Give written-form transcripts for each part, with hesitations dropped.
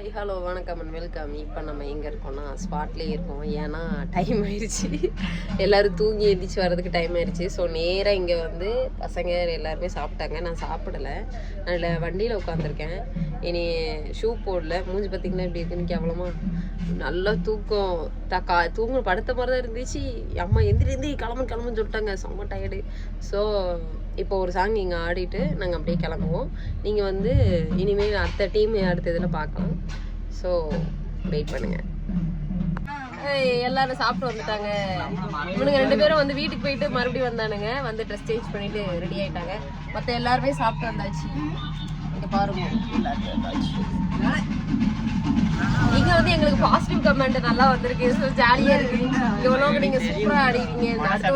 Hi hello வணக்கம் and welcome. இப்போ நம்ம எங்கே இருக்கோம்னா ஸ்பாட்லேயே இருக்கோம். ஏன்னா டைம் ஆயிடுச்சு, எல்லோரும் தூங்கி எழுந்திரிச்சு வர்றதுக்கு டைம் ஆயிடுச்சு. ஸோ நேராக இங்கே வந்து பசங்க எல்லாருமே சாப்பிட்டாங்க, நான் சாப்பிடலை. அதில் வண்டியில் உட்காந்துருக்கேன். இனி ஷூ போடல. மூஞ்சி பார்த்திங்கன்னா இப்படி இருக்குன்னு அவ்வளோமா நல்லா தூக்கம் தூங்க படுத்த மாதிரி தான் இருந்துச்சு. அம்மா எந்திரி கிளம்புன்னு சொல்லிட்டாங்க. செம்ம டயர்டு. ஸோ இப்போ ஒரு சாங் இங்கே ஆடிட்டு நாங்கள் அப்படியே கிளம்புவோம். நீங்கள் வந்து இனிமேல் அடுத்த டீம் அடுத்த இதில் பார்க்கலாம். ஸோ வெயிட் பண்ணுங்க. எல்லாரும் சாப்பிட்டு வந்துட்டாங்க. இவனுங்க 2 பேரும் வந்து வீட்டுக்கு போயிட்டு மறுபடியும் வந்தானுங்க. வந்து ட்ரெஸ் சேஞ்ச் பண்ணிட்டு ரெடி ஆயிட்டாங்க. மற்ற எல்லாருமே சாப்பிட்டு வந்தாச்சு. இங்கே பாருங்க, எல்லாருமே வந்தாச்சு. இங்க வந்து எங்களுக்கு பாசிட்டிவ் கமெண்ட் நல்லா வந்திருக்கு. ஸோ ஜாலியா இருக்கு. இவ்வளவு நீங்க சூப்பரா ஆடிவீங்க. அடுத்த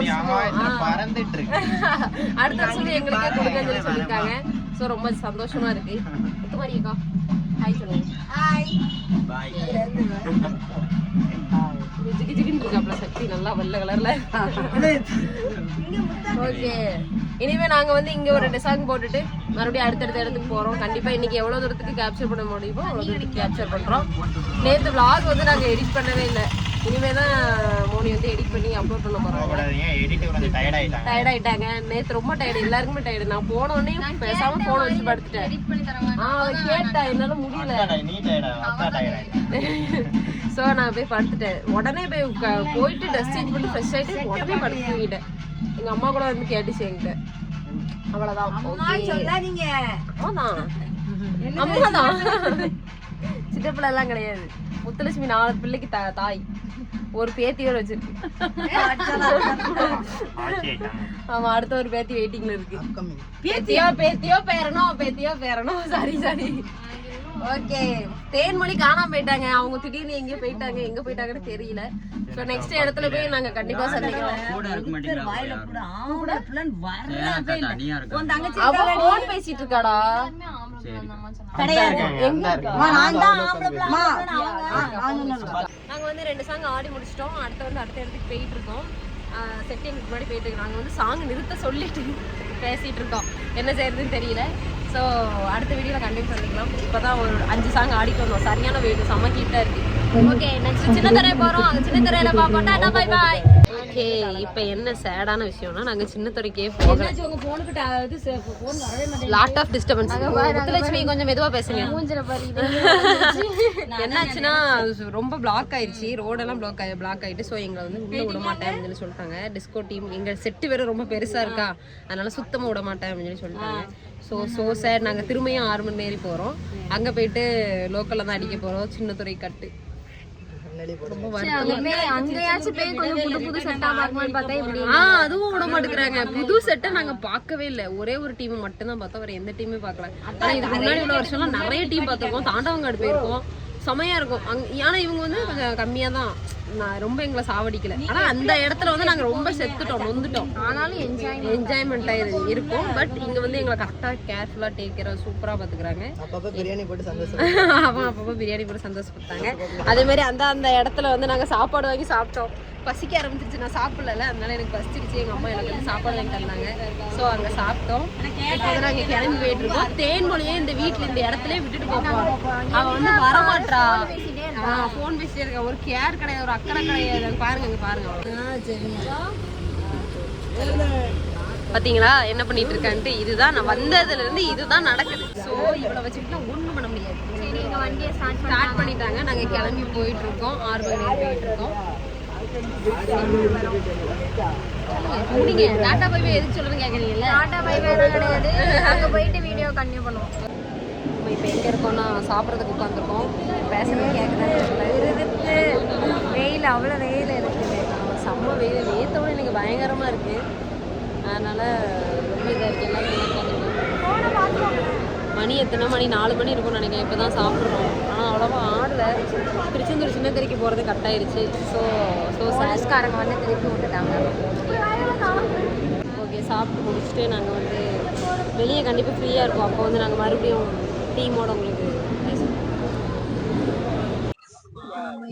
வருஷம் எங்களுக்கே கொடுக்கன்னு சொல்லியிருக்காங்க. ஸோ ரொம்ப சந்தோஷமா இருக்கு. மாதிரிக்கா ஹாய் சொல்லுங்க. Hi bye. ஜிகின்னு இருக்காப்ல சக்தி, நல்லா வெள்ளை கலர்ல. ஓகே, இனிமே நாங்க வந்து இங்க ஒரு 2 சாங் போட்டுட்டு மறுபடியும் அடுத்தடுத்த இடத்துக்கு போறோம். கண்டிப்பா இன்னைக்கு எவ்வளவு தூரத்துக்கு கேப்சர் பண்ண முடியுமோ அவ்வளவு தூரத்துக்கு கேப்சர் பண்றோம். நேற்று vlog வந்து நாங்க எடிட் பண்ணவே இல்லை. இனிமே தான் மோனி வந்து எடிட் பண்ணி அப்லோட் பண்ண போறோம். டயர்ட் ஆயிட்டாங்க. நேற்று ரொம்ப டயர்டு, எல்லாருக்குமே டயர்டு. நான் போன உடனே பேசாம போன வச்சு படுத்துட்டேன். கேட்டா என்னால முடியல. ஸோ நான் போய் படுத்துட்டேன். உடனே போயிட்டு ட்ரெஸ் சேஞ்ச் பண்ணி ஃப்ரெஷ் ஆகிட்டு உடனே படுத்து தூங்கிட்டேன். எங்கள் அம்மா கூட வந்து கேட்டுச்சு என்கிட்ட. அவ்வளோதான். அம்மாதான், சின்ன பிள்ளை எல்லாம் கிடையாது. முத்துலட்சுமி 4 பிள்ளைக்கு தாய். ஒரு பேத்தியோட வச்சிருக்கு. ஆமா, அடுத்த ஒரு பேத்தி வெயிட்டிங்ல இருக்கு. பேத்தியோ பேரனோ சாரி. ஓகே, தேன்மொழி காணாம போயிட்டாங்க. அவங்க திடீர்னு எங்க போயிட்டாங்கன்னு தெரியல. சோ நெக்ஸ்ட் இடத்துல போய் நாங்க கண்டிப்பா சந்திக்கிறோம். அவ போன் பேசிட்டு இருக்காடா. நாங்க வந்து 2 சாங் ஆடி முடிச்சிட்டோம். அடுத்த இடத்துக்கு போயிட்டு இருக்கோம். செட்டிங்க்கு முன்னாடி போயிட்டு இருக்கோம். நாங்க வந்து சாங் நிறுத்த சொல்லிட்டு பேசிட்டு இருக்கோம். என்ன செய்யறதுன்னு தெரியல. ஸோ அடுத்த வீடியோவில் கண்டிப்பாக சந்திக்கலாம். இப்போ தான் ஒரு 5 சாங் ஆடிட்டு வந்தோம். சரியான வீடு, செம்ம ஹீட்டாக இருக்குது. ஓகே, நெக்ஸ்ட் சின்னத்துறை போகிறோம். அங்கே சின்னத்துறையில பார்ப்போம். Tata bye bye. ஓகே, இப்போ என்ன சேடான விஷயம்னா நாங்கள் சின்னத்துறைக்கே லாட் ஆஃப் டிஸ்டர்பன்ஸ். முத்துலட்சுமி கொஞ்சம் மெதுவாக பேசுங்க. என்னாச்சுன்னா ரொம்ப பிளாக் ஆயிடுச்சு, ரோடெல்லாம் பிளாக் ஆகிட்டு. ஸோ எங்களை வந்து உள்ளே விட மாட்டேன் அப்படின்னு சொல்லிட்டாங்க. டிஸ்கோ டீம் எங்கள் செட்டு வேறு ரொம்ப பெருசாக இருக்கா, அதனால சுத்தமாக விட மாட்டேன் அப்படின்னு சொல்லிட்டாங்க. ஸோ சார் நாங்கள் திரும்பியும் 6 மணி நேரம் போகிறோம். அங்கே போயிட்டு லோக்கலில் தான் அடிக்க போகிறோம். சின்னத்துறை கட்டு. அதுவும் விட மாட்டேங்கிறாங்க. புது செட்டை நாங்க பார்க்கவே இல்லை. ஒரே ஒரு டீம் மட்டும் தான் பார்த்தோம், வேற எந்த டீமே பார்க்கல. ஆனா இதுக்கு முன்னாடி உள்ள வருஷம்லாம் நிறைய டீம் பார்த்துருக்கோம். தாண்டவங்காடு போயிருக்கோம், செமையா இருக்கும். ஆனா இவங்க வந்து கொஞ்சம் கம்மியா தான், நான் ரொம்ப எங்களை சாவடிக்கல. ஆனா அந்த இடத்துல வந்து நாங்க ரொம்ப செத்துட்டோம், நொந்துட்டோம். ஆனாலும் என்ஜாய்மெண்ட் இருக்கும். பட் இங்க வந்து எங்களை கரெக்டா கேர்ஃபுல்லா டேக் கேர், சூப்பரா பாத்துக்கிறாங்க. அப்பப்போ பிரியாணி போட்டு சந்தோஷப்பட்டாங்க. அதே மாதிரி அந்த இடத்துல வந்து நாங்க சாப்பாடு வாங்கி சாப்பிட்டோம். பசிக்க ஆரம்பிச்சிருச்சு, நான் சாப்பிடல, அதனால எனக்கு பசிச்சிருச்சு. எங்க அம்மா எனக்கு வந்து சாப்பாடு வாங்கி தந்தாங்க. ஸோ அங்கே சாப்பிட்டோம். இப்போ நாங்க கிளம்பி போயிட்டு இருக்கோம். தேன்மொழியே இந்த வீட்டுல இந்த இடத்துல விட்டுட்டு போவோம். அவன் வந்து வரமாட்டா, போன் பேசிட்டே இருக்கா. ஒரு கேர் கிடையாது, ஒரு அக்கறை கிடையாது. பாருங்க பாத்தீங்களா என்ன பண்ணிட்டு இருக்கான்ட்டு. இதுதான் நான் வந்ததுல இருந்து இதுதான் நடக்குது. ஸோ இவ்வளவு வச்சுக்கிட்டு ஒண்ணும் பண்ண முடியாது. சரி, எங்க வண்டியை ஸ்டார்ட் பண்ணிட்டாங்க. நாங்க கிளம்பி போயிட்டு இருக்கோம். 6 மணி நேரம் போயிட்டு இருக்கோம். டாடா பை பை எதுக்கு சொல்றேன்னு கேக்குறீங்கல்ல. டாடா பை பை கிடையாது, அங்க போயிட்டு வீடியோ கண்டினியூ பண்ணுவோம். இப்போ எங்க இருக்கோம்னா சாப்பிட்றதுக்கு உட்காந்துருக்கோம். பேசுறது கேட்குறது வெயில், அவ்வளோ வெயில் இருக்குது. செம்ம வெயில். நேற்றோட எனக்கு பயங்கரமா இருக்கு. அதனால ரொம்ப இதாக இருக்கு. எல்லாரும் மணி எத்தனை மணி 4 மணி இருக்கும்னு நினைக்கிறேன். இப்போ தான் சாப்பிட்றோம். ஆனால் அவ்வளோவா ஆடலை. திருச்செந்தூர் சின்னத்திரைக்கு போகிறது கட் ஆயிடுச்சு. ஸோ சாஸ்காரங்க வந்து திருப்பி விட்டுட்டாங்க. ஓகே, சாப்பிட்டு முடிச்சுட்டு நாங்கள் வந்து வெளியே கண்டிப்பாக ஃப்ரீயாக இருக்கும். அப்போ வந்து நாங்கள் மறுபடியும் டீமோட உங்களுக்கு பேசுவோம்.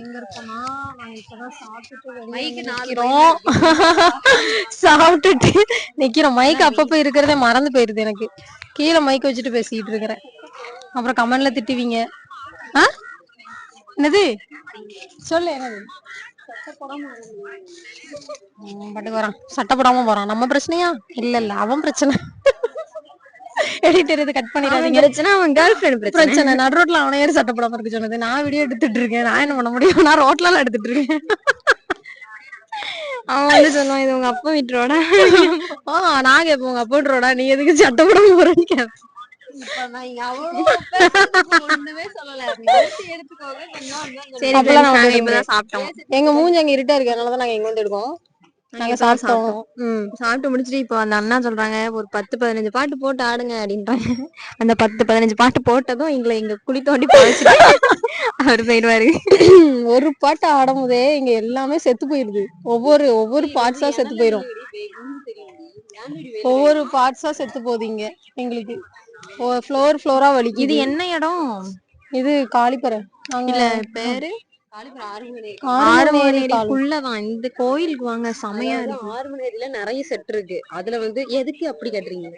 எங்கே இருக்கோம்னா நாங்கள் இப்போ தான் சாப்பிட்டுட்டு நிற்கிறோம். மைக் அப்பப்போ இருக்கிறதே மறந்து போயிடுது எனக்கு. கீழே மைக் வச்சுட்டு பேசிக்கிட்டு இருக்கிறேன். அப்புறம் கமெண்ட்ல திட்டுவீங்க. என்னது சொல்லு என்னது பாட்டுக்கு வரான் சட்டை போடாம போறான். நம்ம பிரச்சனையா? இல்ல அவன் பிரச்சனை. எடிட்டர் இது கட் பண்ணிடாதீங்க. பிரச்சனை அவன் கேர்ள் ஃப்ரெண்ட் பிரச்சனை நடு ரோட்ல அவனை ஏறி சட்டை போடாம இருக்கு சொன்னது. நான் வீடியோ எடுத்துட்டு இருக்கேன். நான் என்ன பண்ண முடியும்? நான் ரோட்ல எல்லாம் எடுத்துட்டு இருக்கேன். அவன் வந்து சொல்லுவான் இது உங்க அப்பா வீட்டு ரோடா. நான் கேட்பேன் உங்க அப்பா வீட்டு ரோடா, நீ எதுக்கு சட்டை போடாம போறேன்னு கேட்பேன். எங்க மூஞ்சி அங்க இருட்டா இருக்கு, அதனாலதான் நாங்க எங்க வந்து எடுக்கோம். நாங்க சாப்பிட்டோம். சாப்பிட்டு முடிச்சுட்டு இப்போ அந்த அண்ணா சொல்றாங்க ஒரு 10-15 பாட்டு போட்டு ஆடுங்க அப்படின்றாங்க. அந்த 10-15 பாட்டு போட்டதும் எங்களை இங்க குழி தோண்டி பழச்சிட்டு அவர் போயிடுவாரு. ஒரு பாட்டு ஆடும் போதே இங்க எல்லாமே செத்து போயிருது. ஒவ்வொரு பார்ட்ஸா செத்து போயிரும். ஒவ்வொரு பார்ட்ஸா செத்து போகுது இங்க எங்களுக்கு. ஃப்ளோரா வலிக்குது. இது என்ன இடம்? இது காளிப்பறை. இல்ல பேரு ஆறுமணிக்குள்ளதான். இந்த கோயிலுக்கு வாங்க, செமையா இருக்கு. ஆறுமணியில நிறைய செட் இருக்கு. அதுல வந்து எதுக்கு அப்படி கேட்டுறீங்க?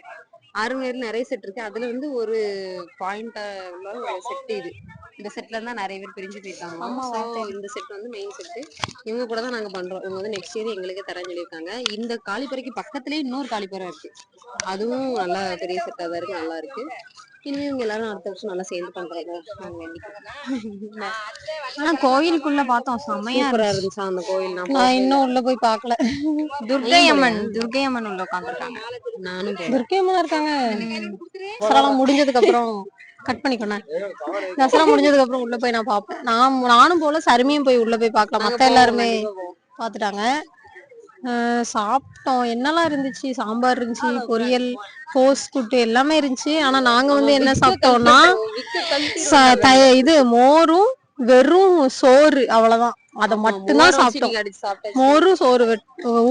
ஆறுமணியில நிறைய செட் இருக்கு. அதுல வந்து ஒரு பாயிண்டா உள்ள ஒரு செட் இது. இந்த செட்ல தான் நிறைய பேர் பிரிஞ்சு போயிருக்காங்க. இந்த செட் வந்து மெயின் செட். இவங்க கூட தான் நாங்க பண்றோம். இவங்க வந்து நெக்ஸ்ட் இயர் எங்களுக்கே தரேன்னு சொல்லியிருக்காங்க. இந்த காளிப்பறைக்கு பக்கத்துலயே இன்னொரு காளிப்பறை இருக்கு. அதுவும் நல்லா பெரிய செட்டா தான் இருக்கு, நல்லா இருக்கு. இனிமே இவங்க எல்லாரும் அடுத்த வருஷம் நல்லா சேர்ந்து பண்றாங்க. ஆனா கோயிலுக்குள்ள பார்த்தோம், செமையா இருந்துச்சு அந்த கோயில். நான் இன்னும் உள்ள போய் பாக்கல. துர்க்கை அம்மன் உள்ள உட்காந்துருக்காங்க. நானும் துர்க்கை அம்மன் இருக்காங்க. தசரா முடிஞ்சதுக்கு அப்புறம் கட் பண்ணிக்கோண்ணே. தசரா முடிஞ்சதுக்கு அப்புறம் உள்ள போய் நான் பாப்பேன். நானும் போல சருமியும் போய் உள்ள போய் பாக்கலாம். மத்த எல்லாருமே பாத்துட்டாங்க. சாப்பிட்டோம். என்னெல்லாம் இருந்துச்சு? சாம்பார் இருந்துச்சு, பொரியல், கோஸ் கூட்டு எல்லாமே இருந்துச்சு. ஆனா நாங்க வந்து என்ன சாப்பிட்டோம்னா இது மோரும் வெறும் சோறு, அவ்வளவுதான். அத மட்டும்தான் சாப்பிட்டோம். மோரும் சோறு,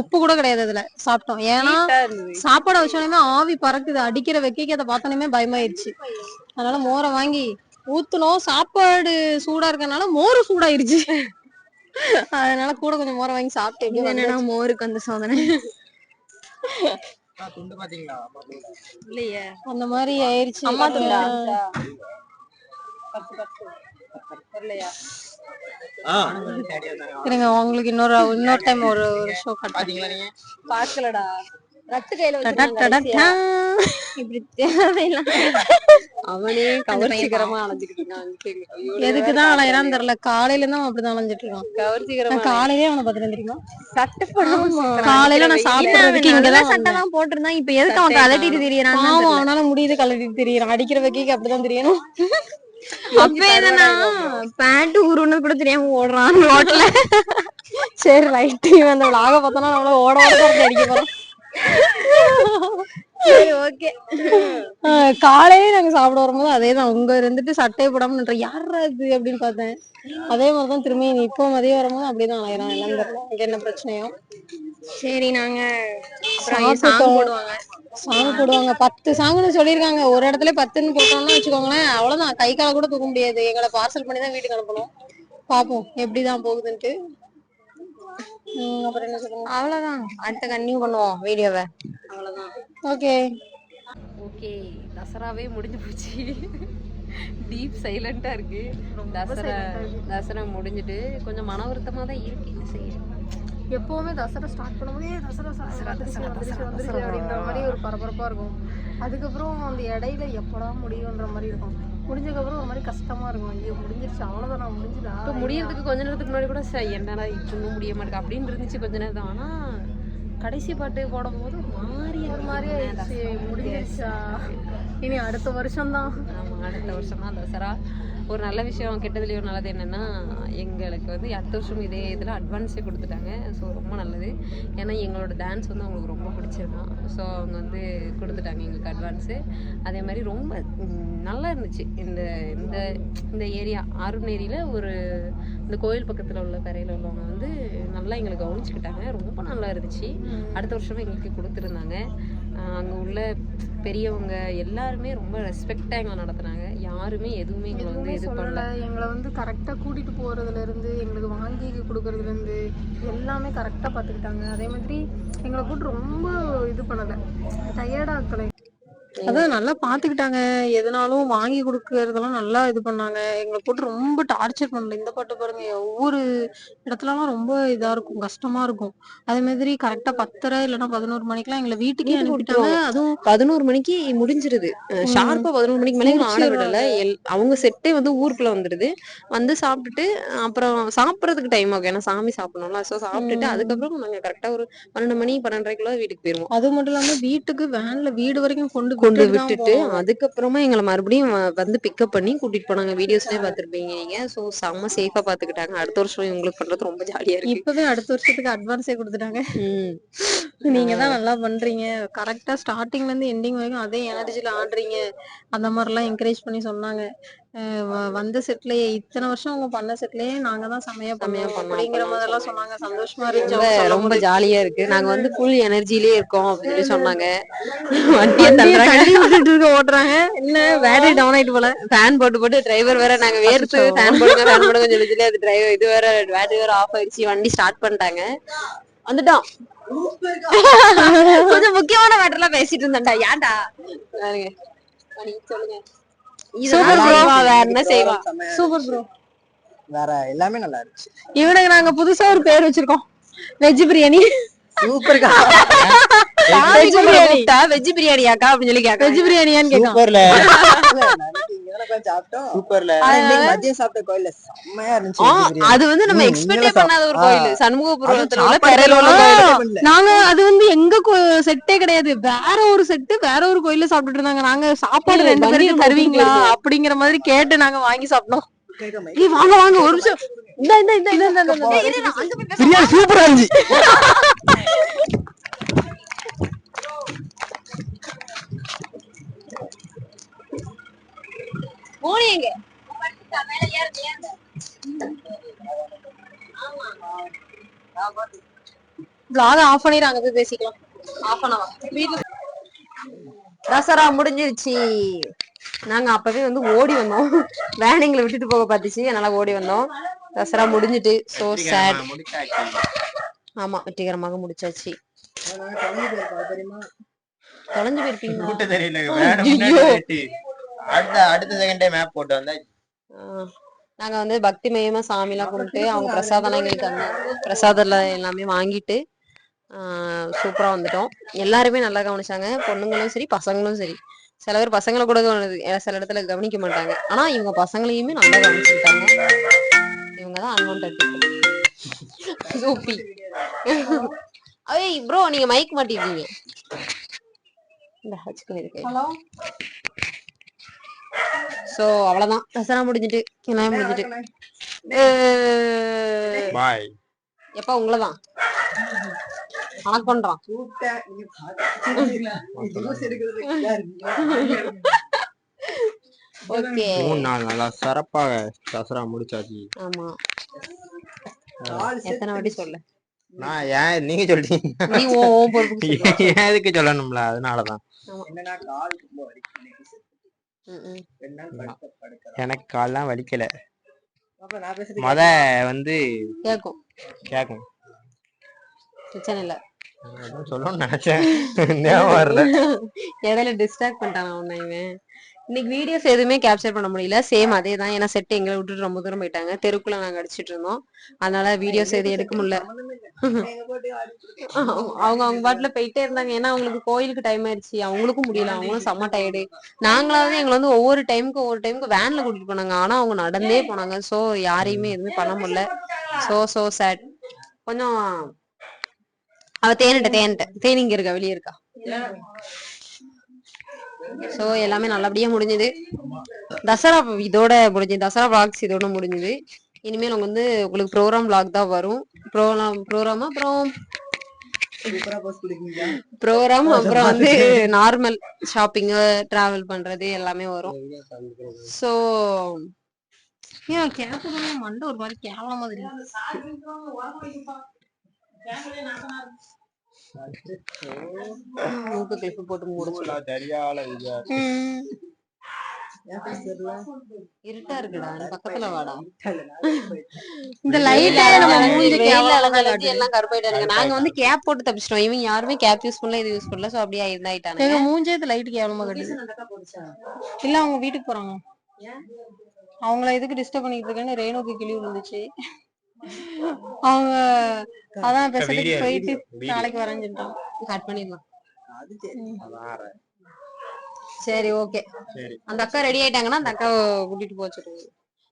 உப்பு கூட கிடையாது அதுல. சாப்பிட்டோம். ஏன்னா சாப்பாடை வச்சோடனே ஆவி பறக்குது. அடிக்கிற வெக்கைக்கு அதை பார்த்தோன்னே பயமாயிருச்சு. அதனால மோரை வாங்கி ஊத்துனோம். சாப்பாடு சூடா இருக்கனால மோரு சூடாயிருச்சு. அதனால கூட கொஞ்சம் மோரை வாங்கி சாப்பிட்டு என்னன்னா மோருக்கு அந்த சோதனை இல்லையே, அந்த மாதிரி ஆயிருச்சு. அம்மா துண்டா இருங்க, உங்களுக்கு இன்னொரு டைம் ஒரு ஷோ காட்டுறேன். பாக்கலடா. ரத்து கையில அவனே கவர்ச்சிகரமா அலைஞ்சுக்கிட்டு இருக்கான். எதுக்குதான் அலையறான்னு தெரியல. காலையில இருந்து அவன் அப்படிதான் அலைஞ்சிட்டு இருக்கான். கவர்ச்சிகரமா காலையிலே அவனை பாத்துட்டு தெரியுமா? சட்டை போடாம காலையில நான் சாப்பிடுறதுக்கு இங்கதான் சட்டை தான் போட்டிருந்தான். இப்ப எதுக்கு அவன் கலட்டிட்டு தெரியறான்? அவனால முடியுது, கலட்டிட்டு தெரியறான். அடிக்கிற வைக்க அப்படிதான் தெரியணும். அப்ப என்னன்னா பேண்ட் உருன்னு கூட தெரியாம ஓடுறான் ரோட்ல. சரி ரைட். அந்த விளாக பார்த்தோன்னா நம்மள ஓட அடிக்க போறோம். காலையிலே நாங்க சாப்பிட வரும்போது அதேதான். உங்க இருந்துட்டு சட்டையை போடாம நின்ற யாரா இது அப்படின்னு பார்த்தேன். அதே மாதிரிதான் திரும்பி இப்போ மதியம் வரும்போது அப்படிதான் அலையறான். எல்லாம் தெரியல இங்க என்ன பிரச்சனையோ. சரி, நாங்க சாங் போடுவாங்க. 10 சாங்னு சொல்லிருக்காங்க. ஒரு இடத்துல 10ன்னு போட்டோம்னா வச்சுக்கோங்களேன், அவ்வளவுதான். கை கால கூட தூக்க முடியாது. எங்களை பார்சல் பண்ணி தான் வீட்டுக்கு அனுப்பணும். பாப்போம் எப்படிதான் போகுதுன்ட்டு. அப்புறம் என்ன சொல்லுங்க? அவ்வளவுதான். அடுத்த கன்டினியூ பண்ணுவோம் வீடியோவை. அவ்வளவுதான். ஓகே. தசராவே முடிஞ்சு போச்சு. டீப் சைலண்டா இருக்கு. தசரா முடிஞ்சிட்டு கொஞ்சம் மன வருத்தமா தான் இருக்கு. என்ன செய்ய, எப்பவுமே தசரா ஸ்டார்ட் பண்ணும்போதே தசரா அப்படின்ற மாதிரி ஒரு பரபரப்பா இருக்கும். அதுக்கப்புறம் அந்த இடையில எப்படா முடியுன்ற மாதிரி இருக்கும். முடிஞ்சதுக்கப்புறம் ஒரு மாதிரி கஷ்டமா இருக்கும். ஐயோ முடிஞ்சிருச்சு, அவ்வளோதான், நான் முடிஞ்சுதா. இப்போ முடியறதுக்கு கொஞ்ச நேரத்துக்கு முன்னாடி கூட என்னடா இன்னும் முடிய மாட்டேங்க அப்படின்னு இருந்துச்சு கொஞ்ச நேரம் தான். ஆனா கடைசி பாட்டு போடும் போது ஒரு மாதிரி ஆயிடுச்சு. முடிஞ்சிருச்சா, இனி அடுத்த வருஷம் தான். ஆமா, அடுத்த வருஷம் தான் தசரா. ஒரு நல்ல விஷயம், கெட்டதுலேயும் ஒரு நல்லது என்னென்னா, எங்களுக்கு வந்து அடுத்த வருஷம் இதே இதில் அட்வான்ஸே கொடுத்துட்டாங்க. ஸோ ரொம்ப நல்லது. ஏன்னா எங்களோட டான்ஸ் வந்து அவங்களுக்கு ரொம்ப பிடிச்சிருக்கான். ஸோ அவங்க வந்து கொடுத்துட்டாங்க எங்களுக்கு அட்வான்ஸு. அதே மாதிரி ரொம்ப நல்லா இருந்துச்சு. இந்த இந்த இந்த ஏரியா ஆறுநேரியில் ஒரு இந்த கோயில் பக்கத்தில் உள்ள கரையில் உள்ளவங்க வந்து நல்லா எங்களை கவனிச்சுக்கிட்டாங்க. ரொம்ப நல்லா இருந்துச்சு. அடுத்த வருஷமே எங்களுக்கு கொடுத்துருந்தாங்க. அங்கே உள்ள பெரியவங்க எல்லாருமே ரொம்ப ரெஸ்பெக்டாக எங்களை நடத்துனாங்க. யாருமே எதுவுமே எங்களை வந்து இது பண்ணல. எங்களை வந்து கரெக்டாக கூட்டிகிட்டு போகிறதுலேருந்து, எங்களுக்கு வாங்கி கொடுக்கறதுலேருந்து எல்லாமே கரெக்டாக பார்த்துக்கிட்டாங்க. அதே மாதிரி எங்களை கூட்டு ரொம்ப இது பண்ணலை, டயர்டாக இருக்கலை. அதான் நல்லா பாத்துக்கிட்டாங்க. எதுனாலும் வாங்கி குடுக்கறதெல்லாம் நல்லா இது பண்ணாங்க. எங்கள போட்டு ரொம்ப டார்ச்சர் பண்ணல. இந்த பாட்டு பாருங்க, ஒவ்வொரு இடத்துலலாம் ரொம்ப இதா இருக்கும். கஷ்டமா இருக்கும். அதே மாதிரி கரெக்ட்டா 10:30 இல்லன்னா 11 மணிக்கெல்லாம் எங்கள வீட்டுக்கே வீட்டுக்கு அனுப்பிட்டாங்க. விட்டுருவாங்க. அதுவும் 11 மணிக்கு முடிஞ்சிருது. ஷார்ப்பா 11 மணிக்கு மேல எங்கள ஆட விடல. முடிச்சிடுறாங்க. அவங்க செட்டே வந்து ஊருக்குள்ள வந்துருது. வந்து சாப்பிட்டுட்டு அப்புறம் சாப்பிடறதுக்கு டைம் ஆகும். ஏன்னா சாமி சாப்பிடணும்ல. ஸோ சாப்பிட்டுட்டு ம். அதுக்கப்புறம் நாங்க கரெக்ட்டா ஒரு 12 மணி 12:30க்குள்ள வீட்டுக்கு போயிருவோம். அது மட்டும் இல்லாம வீட்டுக்கு வேன்ல வீடு வரைக்கும் கொண்டு கொண்டு விட்டுட்டு தான் விட்டுட்டு போனோம். அதுக்கப்புறமா எங்கள மறுபடியும் வந்து பிக்கப் பண்ணி கூட்டிட்டு போனாங்க. வீடியோஸ்லயே பார்த்திருப்பீங்க நீங்க. ஸோ செம்ம சேஃபா பார்த்துக்கிட்டாங்க. அடுத்த வருஷம் இவங்களுக்கு பண்றது ரொம்ப ஜாலியா இருக்கு. இப்பவே அடுத்த வருஷத்துக்கு அட்வான்ஸே குடுத்துட்டாங்க. ம். நீங்க தான் நல்லா பண்றீங்க. கரெக்ட்டா ஸ்டார்ட்டிங்ல இருந்து எண்டிங் வரைக்கும் அதே எனர்ஜில ஆடுறீங்க. அந்த மாரிலாம் என்கரேஜ் பண்ணி சொன்னாங்க. வந்த செட்லயே இத்தன வருஷம் அவங்க பண்ண செட்லயே நாங்க தான் செம்மையா செம்மையா பண்ணோம். பண்ணோம் அப்படிங்கிற அப்பல்லாம் மாதிரிலாம் சொன்னாங்க. சொன்னாங்க. சந்தோஷமா இருந்துச்சு ரொம்ப அவங்க ரொம்ப சொல்லும்போது. ஜாலியா இருக்கு. நாங்க வந்து ஃபுல் எனர்ஜிலயே இருக்கோம் அப்படின்னு சொல்லி சொன்னாங்க. வண்டிய வண்டிய தள்ளுறாங்க. தள்ளி விட்டுட்டு ஓட்டுறாங்க. என்ன பேட்டரி டவுன் ஆயிட்டு போல. ஃபேன் போட்டு போட்டு டிரைவர் வேற நாங்க வேர்த்து அச்சச்சோ! ஃபேன் போடுங்க ஃபேன் போடுங்க சொல்லி சொல்லி அது டிரைவர் இது வேற பேட்டரி வேற ஆஃப் ஆயிடுச்சு. வண்டி ஸ்டார்ட் பண்ணிட்டாங்க. வந்துட்டோம். கொஞ்சம் முக்கியமான மேட்டர்லாம் பேசிட்டு இருந்தேன்டா. ஏன்டா? பாருங்க. நீங்க சொல்லுங்க. சூப்பர் இதெல்லாம் ப்ரோ. செய்வா வேற என்ன செய்வா? Super bro. வேற எல்லாமே நல்லா இருந்துச்சு. இவனுக்கு நாங்க புதுசா ஒரு பேர் வச்சிருக்கோம். வெஜ் பிரியாணி. சூப்பர்க்கா. சாமி வெஜ் கும்பிட பிரியாணி. கூப்பிட்டா வெஜ் பிரியாணியாக்கா அப்படின்னு சொல்லி கேட்காங்க. வெஜ் பிரியாணியான்னு கேட்கான். சூப்பர்ல. சாப்பிட்டோம். சூப்பர்ல. இன்னைக்கு மதியம் சாப்பிட்ட கோயில்ல செம்மையா இருந்துச்சு வெஜ் பிரியாணி. அது வந்து நம்ம எக்ஸ்பெக்டே பண்ணாத ஒரு கோயில். அது சண்முகபுரத்துல உள்ள சாப்பாடு பெரேல உள்ள கோயில். நாங்க அது வந்து எங்க செட்டே கிடையாது. வேற ஒரு செட்டு வேற ஒரு கோயில்ல சாப்பிட்டுட்டு இருந்தாங்க. நாங்க சாப்பாடு 2 வண்டியை பேருக்கு நம்ம தருவீங்களா கூட்டிட்டு போயிருந்தோம். அப்படிங்கிற மாதிரி கேட்டு நாங்க வாங்கி சாப்பிட்டோம். ஏய் வாங்க வாங்க ஒரு நிமிஷம். இந்த இந்த இந்த இந்த இந்த இந்த இந்த. இரு, இரு, அங்க போய் பேச. பிரியாணி சூப்பரா இருந்துச்சு. மோனி எங்க? vlog ஆஃப் பண்ணிட்டு அங்க போய் பேசிக்கலாம். ஆஃப் பண்ணவா? தசரா முடிஞ்சிருச்சு. நாங்க அப்பவே வந்து ஓடி வந்தோம். வேனிங்களை விட்டுட்டு போக பாத்துச்சு. அதனால ஓடி வந்தோம். தசரா முடிஞ்சிட்டு சோ சேட். ஆமா வெற்றிகரமாக முடிச்சாச்சு. தொலைஞ்சு போயிருப்பீங்களா? கூட்ட தெரியல. வேற முன்னாடி வெட்டி. அடுத்த செகண்டே மேப் போட்டு வந்தா. நாங்க வந்து பக்தி மயமா சாமி எல்லாம் கும்பிட்டு அவங்க பிரசாதம் எங்களுக்கு தந்தாங்க. பிரசாதம் எல்லாமே வாங்கிட்டு சூப்பரா வந்துட்டோம். எல்லாருமே நல்லா கவனிச்சாங்க. பொண்ணுங்களும் சரி பசங்களும் சரி. சில பேர் பசங்களை கூட சில இடத்துல கவனிக்க மாட்டாங்க. ஆனா இவங்க பசங்களையுமே நல்லா கவனிச்சுக்கிட்டாங்க. இவங்கதான் அன்வான்டட் சூப்பி. ஐய் ப்ரோ நீங்க மைக் மாட்டிருக்கீங்க. சோ அவ்வளவுதான். தசரா முடிஞ்சிட்டு எல்லாம் முடிஞ்சிட்டு பாய். எப்ப உங்களதான் கணக்கு பண்றான். ஓகே 3 நாள் நல்லா சிறப்பாக தசரா முடிச்சாச்சு. ஆமா எத்தனை வாட்டி சொல்ல நான் ஏன் நீங்க சொல்றீங்க? நீ ஓ பொறுப்புக்கு சொல்லு. எதுக்கு சொல்லணும்ல, அதனாலதான். எனக்கு கால்லாம் வலிக்கல. மொத வந்து கேக்கும் கேக்கும் பிரச்சனை இல்ல. சொல்லணும்னு நினைச்சேன். ஞாபகம் வரல. இடையில டிஸ்ட்ராக்ட் பண்ணிட்டான் உன்னை இவன். இன்னைக்கு வீடியோஸ் எதுவுமே கேப்சர் பண்ண முடியல. சேம் அதே தான். ஏன்னா செட் எங்களை விட்டுட்டு ரொம்ப தூரம் போயிட்டாங்க. தெருக்குள்ள நாங்க அடிச்சிட்டு இருந்தோம். அதனால வீடியோஸ் எதுவும் எடுக்க முடியல. அவங்க பாட்டுல போயிட்டே இருந்தாங்க. ஏன்னா அவங்களுக்கு கோயிலுக்கு டைம் ஆயிடுச்சு. அவங்களுக்கும் முடியல. அவங்களும் செம்ம டயர்டு. நாங்களாவது எங்களை வந்து ஒவ்வொரு டைமுக்கு வேன்ல கூட்டிட்டு போனாங்க. ஆனா அவங்க நடந்தே போனாங்க. சோ யாரையுமே எதுவுமே பண்ண முடியல. So sad. கொஞ்சம் அவ தேனிங்க இருக்கா வெளியே இருக்கா. சோ எல்லாமே நல்லபடியா முடிஞ்சது. தசரா இதோட முடிஞ்சது. தசரா vlogs இதோட முடிஞ்சது. இனிமேல் அவங்க வந்து உங்களுக்கு ப்ரோக்ராம் vlog தான் வரும். ப்ரோக்ராம் அப்புறம் வந்து நார்மல் ஷாப்பிங் டிராவல் பண்றது எல்லாமே வரும். சோ ஏன் கேப்பு மண்டை ஒரு மாதிரி கேவலமா தெரியும். மூக்கு கிளிப்பு போட்டு முடிச்சு இருட்டா இருக்குடா, நீ பக்கத்துல வாடா. இந்த லைட் எல்லாம் கருப்பாயிட்டாங்க. நாங்க வந்து கேப் போட்டு தப்பிச்சிட்டோம். இவங்க யாருமே கேப் யூஸ் பண்ணல, இது யூஸ் பண்ணல. சோ அப்படியே இருந்தாயிட்டாங்க. எங்க மூஞ்சே லைட் கேவலமா கட்டுது. இல்ல அவங்க வீட்டுக்கு போறாங்க. அவங்கள எதுக்கு டிஸ்டர்ப் பண்ணிட்டு இருக்கேன்னு ரேணுக்கு கிளி விழுந்துச்சு. அவங்க அதான் பேசிட்டு போயிட்டு நாளைக்கு வரேன்னு சொல்லிட்டாங்க. கட் பண்ணிடலாம். சரி ஓகே. அந்த அக்கா ரெடி ஆயிட்டாங்கன்னா அந்த அக்காவை கூட்டிட்டு போச்சுருவோம்.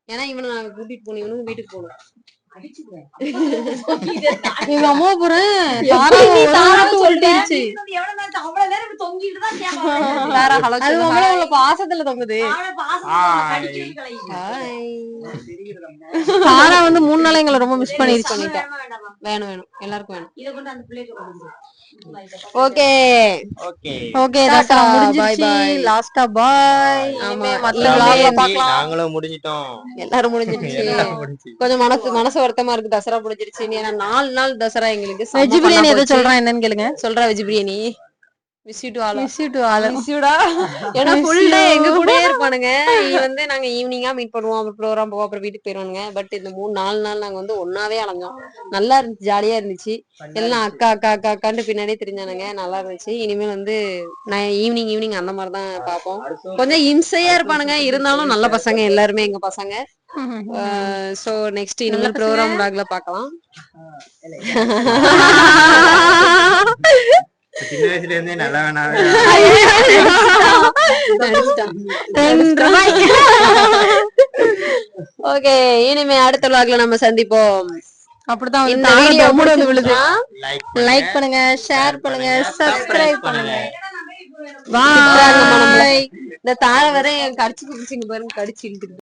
ஏன்னா இவனை நாங்க கூட்டிட்டு போகணும், இவனும் வீட்டுக்கு போகணும். எங்க அம்மா போறேன் பாசத்துல தொங்குது. தாரா வந்து 3 நாளா எங்களை ரொம்ப மிஸ் பண்ணிட்டா. வேணும் வேணும் எல்லாருக்கும் வேணும். ஓகே ஓகே டாடா முடிஞ்சிருச்சு. லாஸ்டா பாய். ஆமா மத்த vlogல பார்க்கலாம். நாங்களும் முடிஞ்சிட்டோம். எல்லாரும் முடிஞ்சிருச்சு. கொஞ்சம் மனசு வருத்தமா இருக்கு. தசரா முடிஞ்சிருச்சு. ஏன்னா 4 நாள் தசரா எங்களுக்கு. வெஜ் பிரியாணி எதை சொல்றேன் என்னன்னு கேளுங்க. சொல்றா veg biryani. Miss you to all. ஏன்னா ஃபுல் டே எங்க கூடயே இருப்பானுங்க. வந்து நாங்க ஈவினிங்கா மீட் பண்ணுவோம், அப்புறம் ப்ரோக்ராம் போவோம், அப்புறம் வீட்டுக்கு போயிருவானுங்க. பட் இந்த 3-4 நாள் நாங்க வந்து ஒன்னாவே அலைஞ்சோம். நல்லா இருந்துச்சு, ஜாலியா இருந்துச்சு. எல்லாம் அக்கா அக்கா அக்கா அக்கான்ட்டு பின்னாடியே தெரிஞ்சானுங்க. நல்லா இருந்துச்சு. இனிமேல் வந்து நான் ஈவினிங் அந்த மாதிரிதான் பார்ப்போம். கொஞ்சம் இம்சையா இருப்பானுங்க, இருந்தாலும் நல்ல பசங்க எல்லாருமே எங்க பசங்க. சோ நெக்ஸ்ட் இனிமேல் ப்ரோக்ராம் vlogல பார்க்கலாம். சின்ன வயசுல இருந்தே நல்லா வேணாவே. ஓகே, இனிமே அடுத்த vlogல நம்ம சந்திப்போம். அப்படிதான் இந்த வீடியோ வந்து விழுது. லைக் பண்ணுங்க, ஷேர் பண்ணுங்க, சப்ஸ்கிரைப் பண்ணுங்க. பாய். இந்த தார வரை கடிச்சு பாருங்க, கடிச்சு இழுத்துட்டு